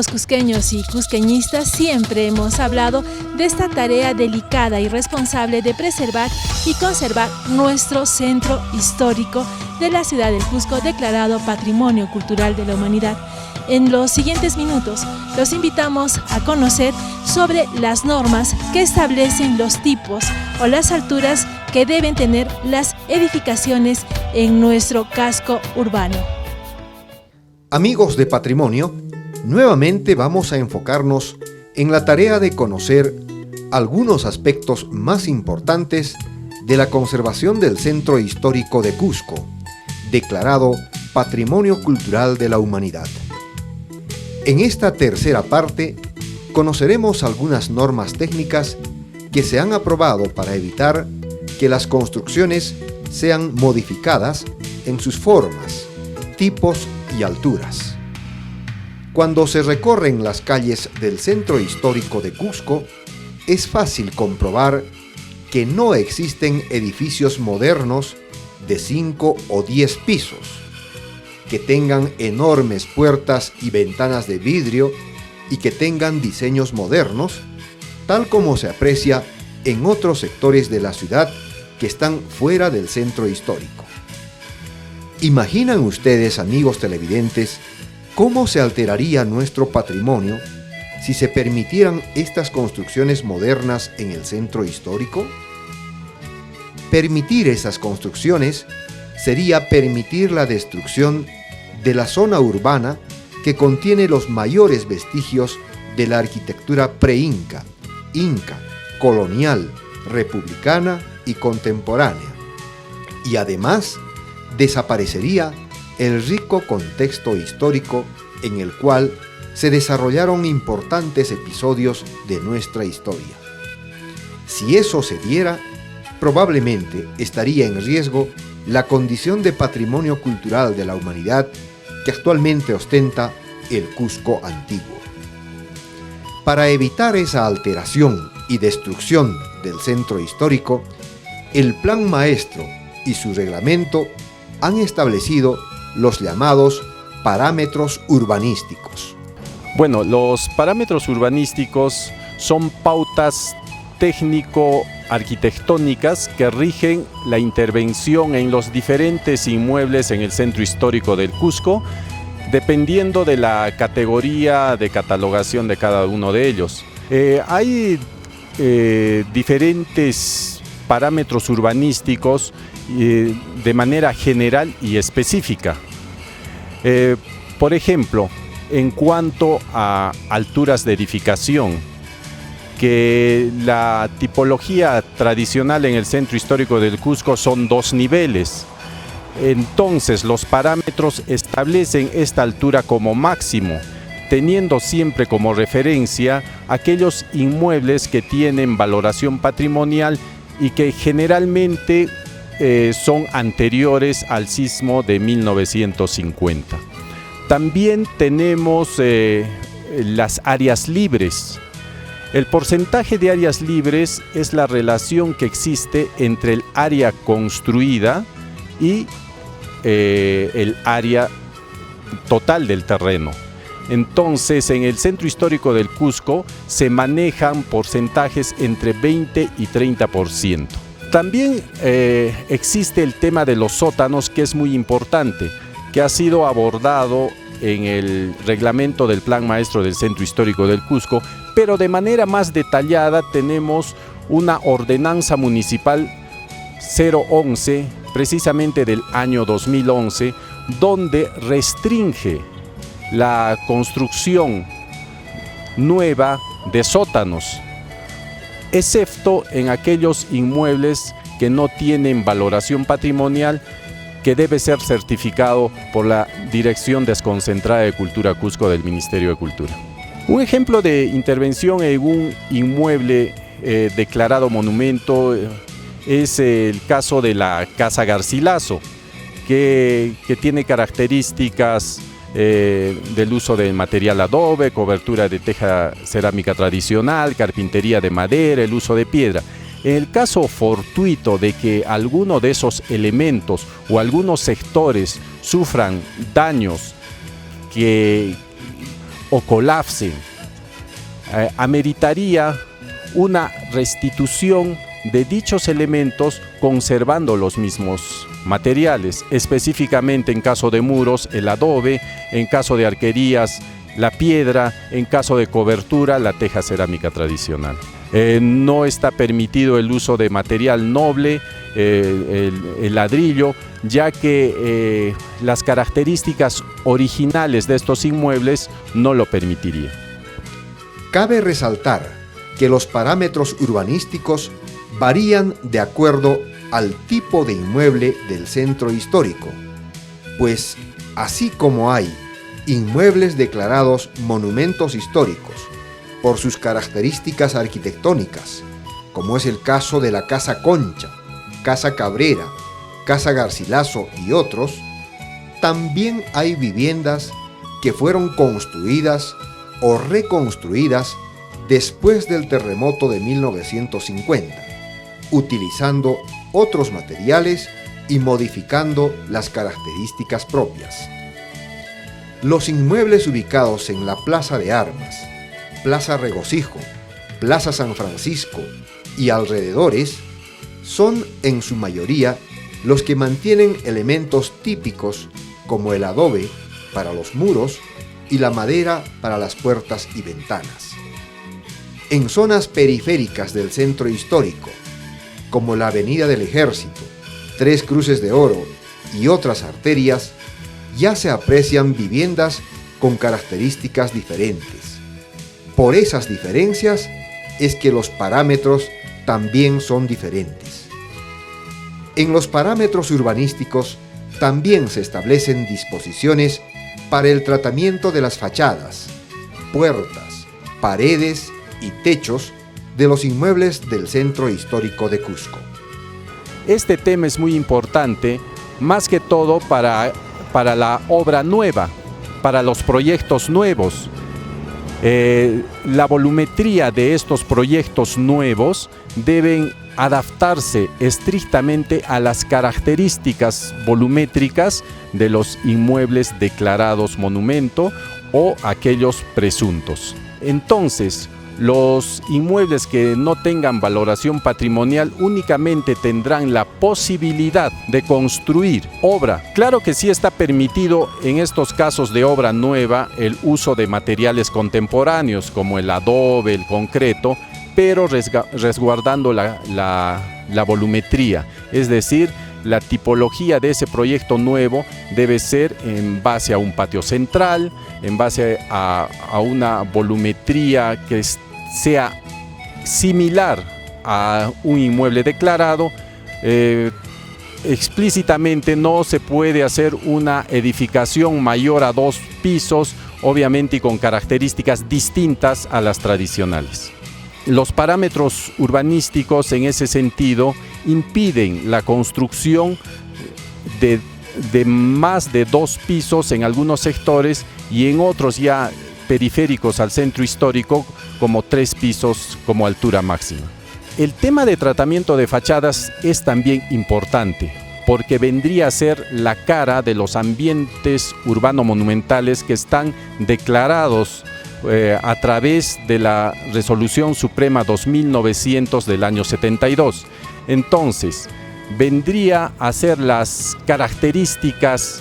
los cusqueños y cusqueñistas siempre hemos hablado de esta tarea delicada y responsable de preservar y conservar nuestro centro histórico de la ciudad del Cusco, declarado Patrimonio Cultural de la Humanidad. En los siguientes minutos los invitamos a conocer sobre las normas que establecen los tipos o las alturas que deben tener las edificaciones en nuestro casco urbano. Amigos de Patrimonio, nuevamente vamos a enfocarnos en la tarea de conocer algunos aspectos más importantes de la conservación del Centro Histórico de Cusco, declarado Patrimonio Cultural de la Humanidad. En esta tercera parte, conoceremos algunas normas técnicas que se han aprobado para evitar que las construcciones sean modificadas en sus formas, tipos y alturas. Cuando se recorren las calles del centro histórico de Cusco, es fácil comprobar que no existen edificios modernos de 5 o 10 pisos, que tengan enormes puertas y ventanas de vidrio y que tengan diseños modernos, tal como se aprecia en otros sectores de la ciudad que están fuera del centro histórico. ¿Imaginan ustedes, amigos televidentes, cómo se alteraría nuestro patrimonio si se permitieran estas construcciones modernas en el centro histórico? Permitir esas construcciones sería permitir la destrucción de la zona urbana que contiene los mayores vestigios de la arquitectura pre-inca, inca, colonial, republicana y contemporánea. Y además, desaparecería el rico contexto histórico en el cual se desarrollaron importantes episodios de nuestra historia. Si eso se diera, probablemente estaría en riesgo la condición de patrimonio cultural de la humanidad que actualmente ostenta el Cusco antiguo. Para evitar esa alteración y destrucción del centro histórico, el Plan Maestro y su reglamento han establecido los llamados parámetros urbanísticos. Bueno, los parámetros urbanísticos son pautas técnico-arquitectónicas que rigen la intervención en los diferentes inmuebles en el centro histórico del Cusco, dependiendo de la categoría de catalogación de cada uno de ellos. Hay diferentes parámetros urbanísticos de manera general y específica. Por ejemplo, en cuanto a alturas de edificación, que la tipología tradicional en el centro histórico del Cusco son 2 niveles. Entonces, los parámetros establecen esta altura como máximo, teniendo siempre como referencia aquellos inmuebles que tienen valoración patrimonial y que generalmente son anteriores al sismo de 1950. También tenemos las áreas libres. El porcentaje de áreas libres es la relación que existe entre el área construida y el área total del terreno. Entonces, en el centro histórico del Cusco se manejan porcentajes entre 20 y 30%. También existe el tema de los sótanos, que es muy importante, que ha sido abordado en el reglamento del Plan Maestro del Centro Histórico del Cusco, pero de manera más detallada tenemos una ordenanza municipal 011, precisamente del año 2011, donde restringe la construcción nueva de sótanos, excepto en aquellos inmuebles que no tienen valoración patrimonial, que debe ser certificado por la Dirección Desconcentrada de Cultura Cusco del Ministerio de Cultura. Un ejemplo de intervención en un inmueble declarado monumento es el caso de la Casa Garcilaso, que tiene características del uso de material adobe, cobertura de teja cerámica tradicional, carpintería de madera, el uso de piedra. En el caso fortuito de que alguno de esos elementos o algunos sectores sufran daños o colapsen, ameritaría una restitución de dichos elementos conservando los mismos materiales, específicamente en caso de muros el adobe, en caso de arquerías la piedra, en caso de cobertura la teja cerámica tradicional. No está permitido el uso de material noble, el ladrillo, ya que las características originales de estos inmuebles no lo permitirían. Cabe resaltar que los parámetros urbanísticos varían de acuerdo al tipo de inmueble del centro histórico, pues así como hay inmuebles declarados monumentos históricos por sus características arquitectónicas, como es el caso de la Casa Concha, Casa Cabrera, Casa Garcilaso y otros, también hay viviendas que fueron construidas o reconstruidas después del terremoto de 1950, utilizando otros materiales y modificando las características propias. Los inmuebles ubicados en la Plaza de Armas, Plaza Regocijo, Plaza San Francisco y alrededores son en su mayoría los que mantienen elementos típicos como el adobe para los muros y la madera para las puertas y ventanas. En zonas periféricas del centro histórico, como la Avenida del Ejército, Tres Cruces de Oro y otras arterias, ya se aprecian viviendas con características diferentes. Por esas diferencias es que los parámetros también son diferentes. En los parámetros urbanísticos también se establecen disposiciones para el tratamiento de las fachadas, puertas, paredes y techos de los inmuebles del centro histórico de Cusco. Este tema es muy importante, más que todo para la obra nueva, para los proyectos nuevos. La volumetría de estos proyectos nuevos deben adaptarse estrictamente a las características volumétricas de los inmuebles declarados monumento o aquellos presuntos. Entonces, los inmuebles que no tengan valoración patrimonial únicamente tendrán la posibilidad de construir obra. Claro que sí está permitido en estos casos de obra nueva el uso de materiales contemporáneos como el adobe, el concreto, pero resguardando la volumetría, es decir, la tipología de ese proyecto nuevo debe ser en base a un patio central, en base a una volumetría que sea similar a un inmueble declarado. Explícitamente no se puede hacer una edificación mayor a 2 pisos, obviamente y con características distintas a las tradicionales. Los parámetros urbanísticos en ese sentido impiden la construcción de más de 2 pisos en algunos sectores y en otros ya periféricos al centro histórico como 3 pisos como altura máxima. El tema de tratamiento de fachadas es también importante porque vendría a ser la cara de los ambientes urbano-monumentales que están declarados a través de la Resolución Suprema 2900 del año 72. Entonces, vendría a ser las características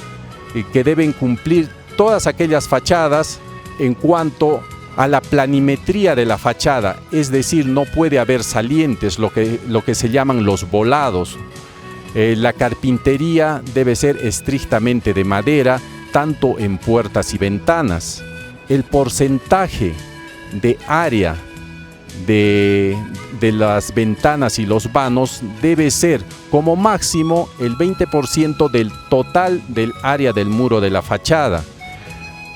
que deben cumplir todas aquellas fachadas en cuanto a la planimetría de la fachada, es decir, no puede haber salientes, lo que se llaman los volados. La carpintería debe ser estrictamente de madera, tanto en puertas y ventanas. El porcentaje de área de las ventanas y los vanos debe ser como máximo el 20% del total del área del muro de la fachada.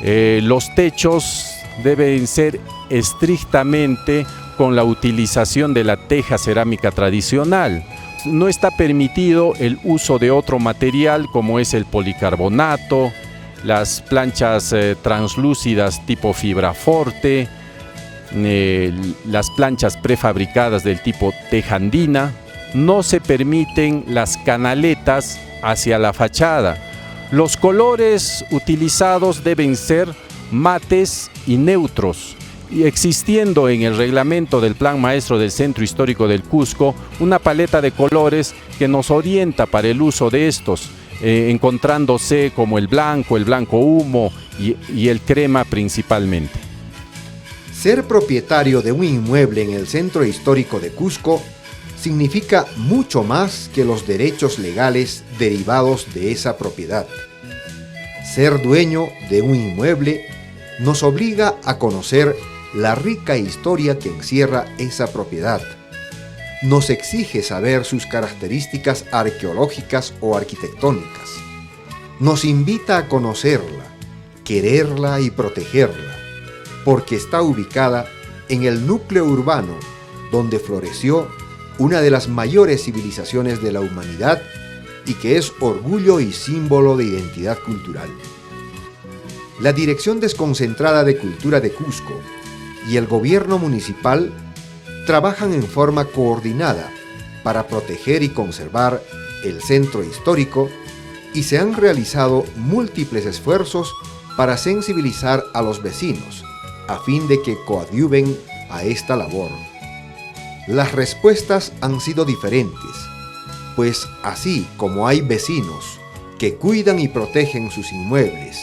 Los techos deben ser estrictamente con la utilización de la teja cerámica tradicional. No está permitido el uso de otro material como es el policarbonato, las planchas translúcidas tipo fibra forte, las planchas prefabricadas del tipo teja andina. No se permiten las canaletas hacia la fachada. Los colores utilizados deben ser mates y neutros, y existiendo en el reglamento del Plan Maestro del Centro Histórico del Cusco una paleta de colores que nos orienta para el uso de estos, encontrándose como el blanco humo y el crema principalmente. Ser propietario de un inmueble en el Centro Histórico de Cusco significa mucho más que los derechos legales derivados de esa propiedad. Ser dueño de un inmueble nos obliga a conocer la rica historia que encierra esa propiedad. Nos exige saber sus características arqueológicas o arquitectónicas. Nos invita a conocerla, quererla y protegerla, porque está ubicada en el núcleo urbano donde floreció una de las mayores civilizaciones de la humanidad y que es orgullo y símbolo de identidad cultural. La Dirección Desconcentrada de Cultura de Cusco y el gobierno municipal trabajan en forma coordinada para proteger y conservar el centro histórico y se han realizado múltiples esfuerzos para sensibilizar a los vecinos a fin de que coadyuven a esta labor. Las respuestas han sido diferentes, pues así como hay vecinos que cuidan y protegen sus inmuebles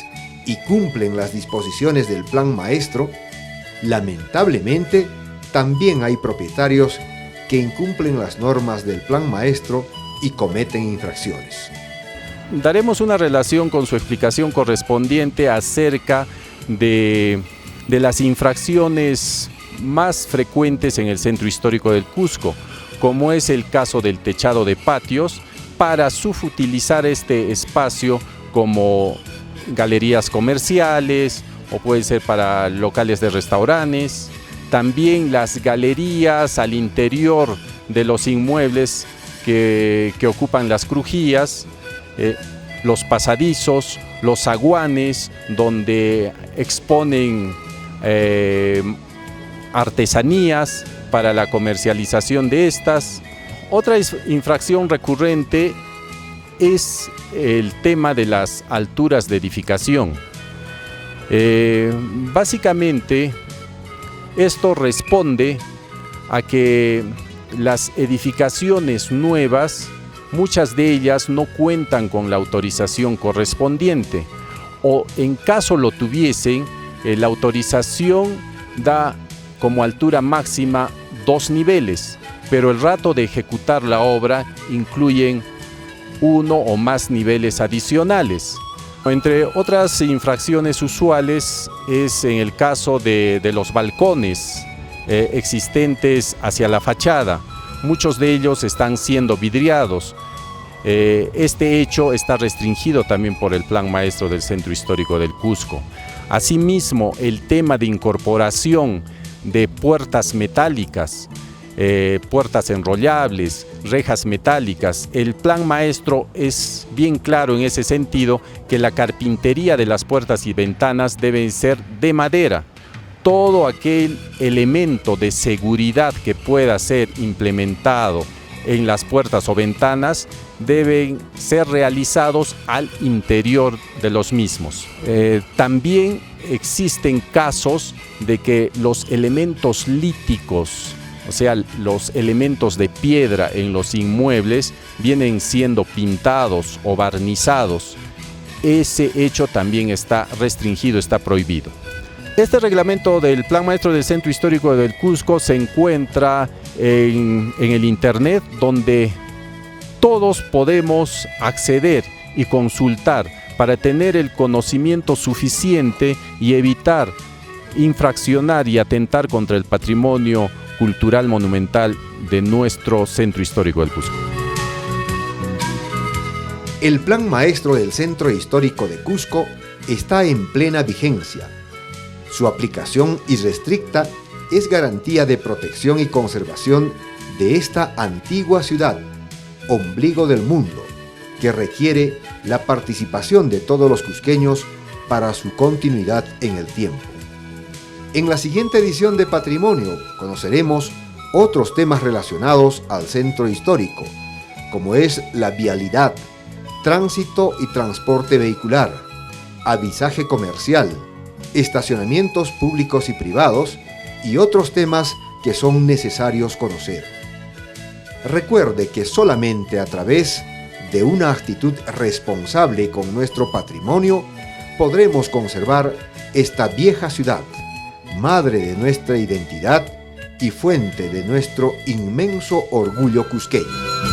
y cumplen las disposiciones del Plan Maestro, lamentablemente también hay propietarios que incumplen las normas del Plan Maestro y cometen infracciones. Daremos una relación con su explicación correspondiente acerca de las infracciones más frecuentes en el Centro Histórico del Cusco, como es el caso del techado de patios, para subutilizar este espacio como galerías comerciales o puede ser para locales de restaurantes. También las galerías al interior de los inmuebles que ocupan las crujías, los pasadizos, los zaguanes donde exponen artesanías para la comercialización de estas. Otra infracción recurrente es el tema de las alturas de edificación. Básicamente, esto responde a que las edificaciones nuevas, muchas de ellas no cuentan con la autorización correspondiente, o en caso lo tuviesen, la autorización da como altura máxima 2 niveles, pero el rato de ejecutar la obra incluyen 1 o más niveles adicionales. Entre otras infracciones usuales es en el caso de los balcones existentes hacia la fachada. Muchos de ellos están siendo vidriados. Este hecho está restringido también por el Plan Maestro del Centro Histórico del Cusco. Asimismo, el tema de incorporación de puertas metálicas, puertas enrollables, rejas metálicas. El Plan Maestro es bien claro en ese sentido que la carpintería de las puertas y ventanas deben ser de madera. Todo aquel elemento de seguridad que pueda ser implementado en las puertas o ventanas deben ser realizados al interior de los mismos. También existen casos de que los elementos líticos, o sea, los elementos de piedra en los inmuebles vienen siendo pintados o barnizados. Ese hecho también está restringido, está prohibido. Este reglamento del Plan Maestro del Centro Histórico del Cusco se encuentra en el internet, donde todos podemos acceder y consultar para tener el conocimiento suficiente y evitar infraccionar y atentar contra el patrimonio cultural monumental de nuestro Centro Histórico del Cusco. El Plan Maestro del Centro Histórico de Cusco está en plena vigencia. Su aplicación irrestricta es garantía de protección y conservación de esta antigua ciudad, ombligo del mundo, que requiere la participación de todos los cusqueños para su continuidad en el tiempo. En la siguiente edición de Patrimonio conoceremos otros temas relacionados al centro histórico, como es la vialidad, tránsito y transporte vehicular, avisaje comercial, estacionamientos públicos y privados y otros temas que son necesarios conocer. Recuerde que solamente a través de una actitud responsable con nuestro patrimonio podremos conservar esta vieja ciudad, madre de nuestra identidad y fuente de nuestro inmenso orgullo cusqueño.